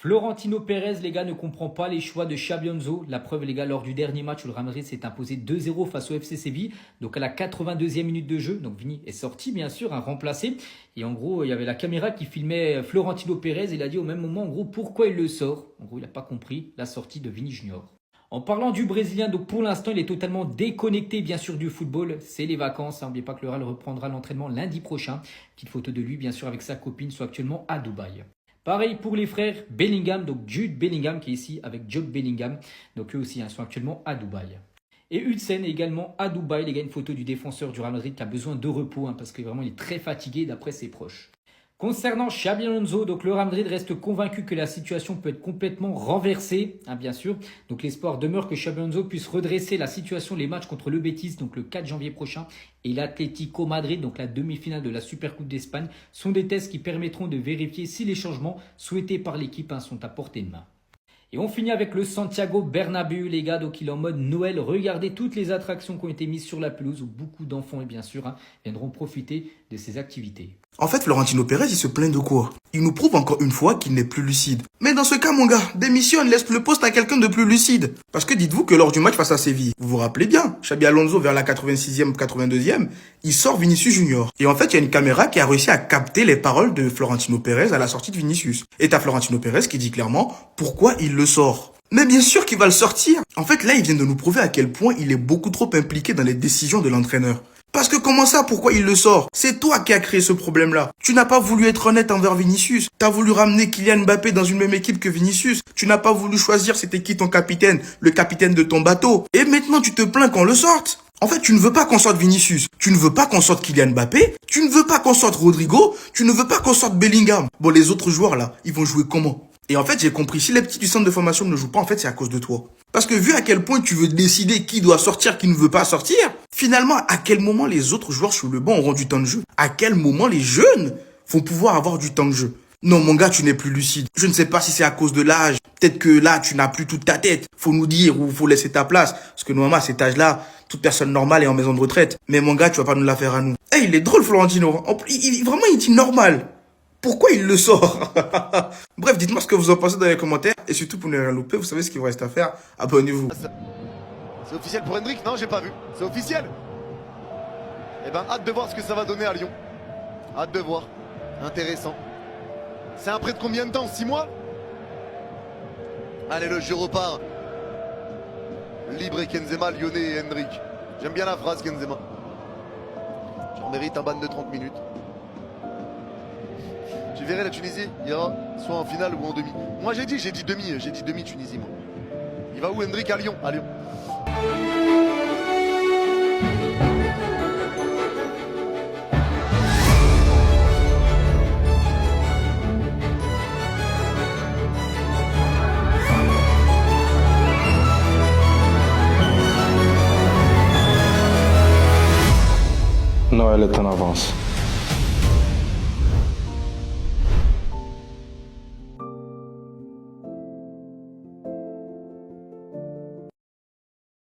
Florentino Pérez, les gars, ne comprend pas les choix de Xabi Alonso. La preuve, les gars, lors du dernier match où le Real Madrid s'est imposé 2-0 face au FC Séville. Donc à la 82e minute de jeu, donc Vini est sorti, bien sûr, remplacé. Et en gros, il y avait la caméra qui filmait Florentino Pérez. Et il a dit au même moment, en gros, pourquoi il le sort. En gros, il n'a pas compris la sortie de Vini Junior. En parlant du Brésilien, donc pour l'instant, il est totalement déconnecté, bien sûr, du football. C'est les vacances. N'oubliez pas que le Real reprendra l'entraînement lundi prochain. Petite photo de lui, bien sûr, avec sa copine, soit actuellement à Dubaï. Pareil pour les frères Bellingham, donc Jude Bellingham qui est ici avec Jude Bellingham. Donc eux aussi sont actuellement à Dubaï. Et Hudson est également à Dubaï. Les gars, une photo du défenseur du Real Madrid qui a besoin de repos parce que vraiment il est très fatigué d'après ses proches. Concernant Xabi Alonso, donc le Real Madrid reste convaincu que la situation peut être complètement renversée, bien sûr. Donc l'espoir demeure que Xabi Alonso puisse redresser la situation, les matchs contre le Betis, donc le 4 janvier prochain, et l'Atlético Madrid, donc la demi-finale de la Supercoupe d'Espagne, sont des tests qui permettront de vérifier si les changements souhaités par l'équipe sont à portée de main. Et on finit avec le Santiago Bernabéu, les gars, donc il est en mode Noël. Regardez toutes les attractions qui ont été mises sur la pelouse où beaucoup d'enfants, bien sûr, viendront profiter de ces activités. En fait, Florentino Pérez, il se plaint de quoi? Il nous prouve encore une fois qu'il n'est plus lucide. Mais dans ce cas, mon gars, démissionne, laisse le poste à quelqu'un de plus lucide. Parce que dites-vous que lors du match face à Séville, vous vous rappelez bien, Xabi Alonso vers la 86e, 82e, il sort Vinicius Junior. Et en fait, il y a une caméra qui a réussi à capter les paroles de Florentino Pérez à la sortie de Vinicius. Et t'as Florentino Pérez qui dit clairement pourquoi il le sort. Mais bien sûr qu'il va le sortir. En fait, là, il vient de nous prouver à quel point il est beaucoup trop impliqué dans les décisions de l'entraîneur. Parce que comment ça, pourquoi il le sort? C'est toi qui as créé ce problème-là. Tu n'as pas voulu être honnête envers Vinicius. T'as voulu ramener Kylian Mbappé dans une même équipe que Vinicius. Tu n'as pas voulu choisir c'était qui ton capitaine, le capitaine de ton bateau. Et maintenant tu te plains qu'on le sorte. En fait, tu ne veux pas qu'on sorte Vinicius. Tu ne veux pas qu'on sorte Kylian Mbappé. Tu ne veux pas qu'on sorte Rodrigo. Tu ne veux pas qu'on sorte Bellingham. Bon, les autres joueurs là, ils vont jouer comment? Et en fait, j'ai compris, si les petits du centre de formation ne jouent pas, en fait, c'est à cause de toi. Parce que vu à quel point tu veux décider qui doit sortir, qui ne veut pas sortir, finalement, à quel moment les autres joueurs sur le banc auront du temps de jeu? À quel moment les jeunes vont pouvoir avoir du temps de jeu? Non, mon gars, tu n'es plus lucide. Je ne sais pas si c'est à cause de l'âge. Peut-être que là, tu n'as plus toute ta tête. Faut nous dire ou faut laisser ta place. Parce que normalement, à cet âge-là, toute personne normale est en maison de retraite. Mais mon gars, tu vas pas nous la faire à nous. Eh, il est drôle, Florentino. Vraiment, il dit normal. Pourquoi il le sort? Bref, dites-moi ce que vous en pensez dans les commentaires. Et surtout, pour ne rien louper, vous savez ce qu'il vous reste à faire. Abonnez-vous. C'est officiel pour Hendrick? Non, j'ai pas vu. C'est officiel. Eh ben, hâte de voir ce que ça va donner à Lyon. Hâte de voir. Intéressant. C'est un prêt de combien de temps? 6 mois? Allez, le jeu repart. Libre et Benzema, Lyonnais et Hendrick. J'aime bien la phrase, Benzema. J'en mérite un ban de 30 minutes. Tu verrais la Tunisie ira soit en finale ou en demi. Moi j'ai dit demi Tunisie moi. Il va où Hendrick? À Lyon, à Lyon. Noël est en avance.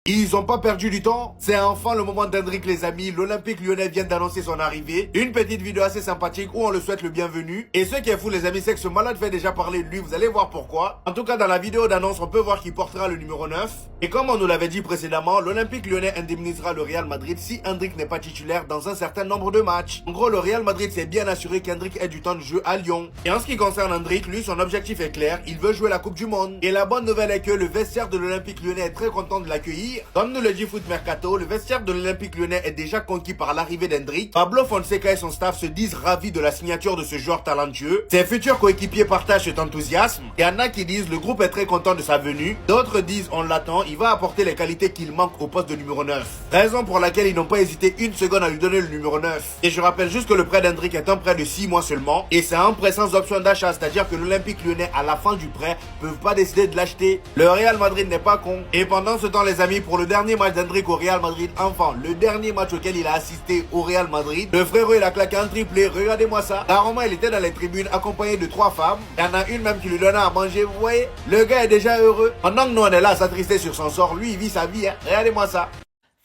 Ils ont pas perdu du temps, c'est enfin le moment d'Hendrick les amis, l'Olympique Lyonnais vient d'annoncer son arrivée, une petite vidéo assez sympathique où on le souhaite le bienvenu, et ce qui est fou les amis c'est que ce malade fait déjà parler de lui, vous allez voir pourquoi. En tout cas dans la vidéo d'annonce on peut voir qu'il portera le numéro 9, et comme on nous l'avait dit précédemment, l'Olympique Lyonnais indemnisera le Real Madrid si Hendrick n'est pas titulaire dans un certain nombre de matchs. En gros le Real Madrid s'est bien assuré qu'Hendrick ait du temps de jeu à Lyon, et en ce qui concerne Hendrick, lui son objectif est clair, il veut jouer la Coupe du Monde, et la bonne nouvelle est que le vestiaire de l'Olympique Lyonnais est très content de l'accueillir, comme nous le dit Foot Mercato, le vestiaire de l'Olympique Lyonnais est déjà conquis par l'arrivée d'Hendrick. Pablo Fonseca et son staff se disent ravis de la signature de ce joueur talentueux. Ses futurs coéquipiers partagent cet enthousiasme. Il y en a qui disent le groupe est très content de sa venue. D'autres disent on l'attend, il va apporter les qualités qu'il manque au poste de numéro 9. Raison pour laquelle ils n'ont pas hésité une seconde à lui donner le numéro 9. Et je rappelle juste que le prêt d'Hendrick est un prêt de 6 mois seulement. Et c'est un prêt sans option d'achat, c'est-à-dire que l'Olympique Lyonnais à la fin du prêt peuvent pas décider de l'acheter. Le Real Madrid n'est pas con. Et pendant ce temps les amis, pour le dernier match d'Hendrick au Real Madrid, enfin le dernier match auquel il a assisté au Real Madrid, le frérot il a claqué un triplé, regardez-moi ça. Apparemment il était dans les tribunes accompagné de 3 femmes, il y en a une même qui lui donnait à manger, vous voyez, le gars est déjà heureux. Pendant que nous on est là à s'attrister sur son sort, lui il vit sa vie, hein. Regardez-moi ça.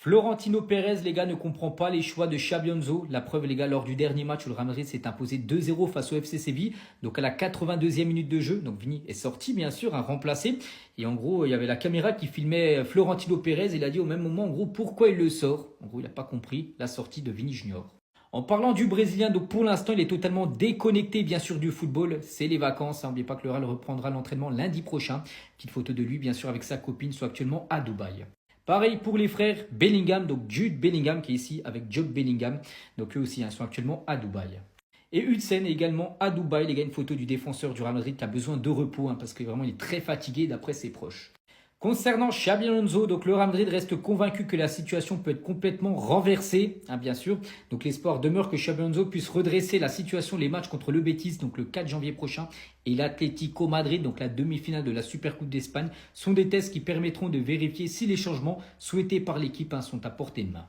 Florentino Pérez, les gars, ne comprend pas les choix de Xabi Alonso. La preuve, les gars, lors du dernier match où le Real Madrid s'est imposé 2-0 face au FC Séville. Donc à la 82e minute de jeu, donc Vini est sorti, bien sûr, remplacé. Et en gros, il y avait la caméra qui filmait Florentino Pérez. Il a dit au même moment, en gros, pourquoi il le sort. En gros, il n'a pas compris la sortie de Vini Junior. En parlant du Brésilien, donc pour l'instant, il est totalement déconnecté, bien sûr, du football. C'est les vacances. N'oubliez pas que le Real reprendra l'entraînement lundi prochain. Petite photo de lui, bien sûr, avec sa copine, soit actuellement à Dubaï. Pareil pour les frères Bellingham, donc Jude Bellingham qui est ici avec Job Bellingham. Donc eux aussi, ils sont actuellement à Dubaï. Et Hudson est également à Dubaï. Les gars, une photo du défenseur du Real Madrid qui a besoin de repos parce que vraiment il est très fatigué d'après ses proches. Concernant Xabi Alonso, donc le Real Madrid reste convaincu que la situation peut être complètement renversée, bien sûr. Donc l'espoir demeure que Xabi Alonso puisse redresser la situation, les matchs contre le Betis, donc le 4 janvier prochain, et l'Atlético Madrid, donc la demi-finale de la Supercoupe d'Espagne, sont des tests qui permettront de vérifier si les changements souhaités par l'équipe sont à portée de main.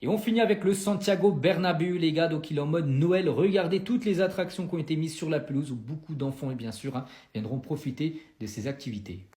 Et on finit avec le Santiago Bernabéu, les gars, donc il est en mode Noël. Regardez toutes les attractions qui ont été mises sur la pelouse où beaucoup d'enfants, et bien sûr, viendront profiter de ces activités.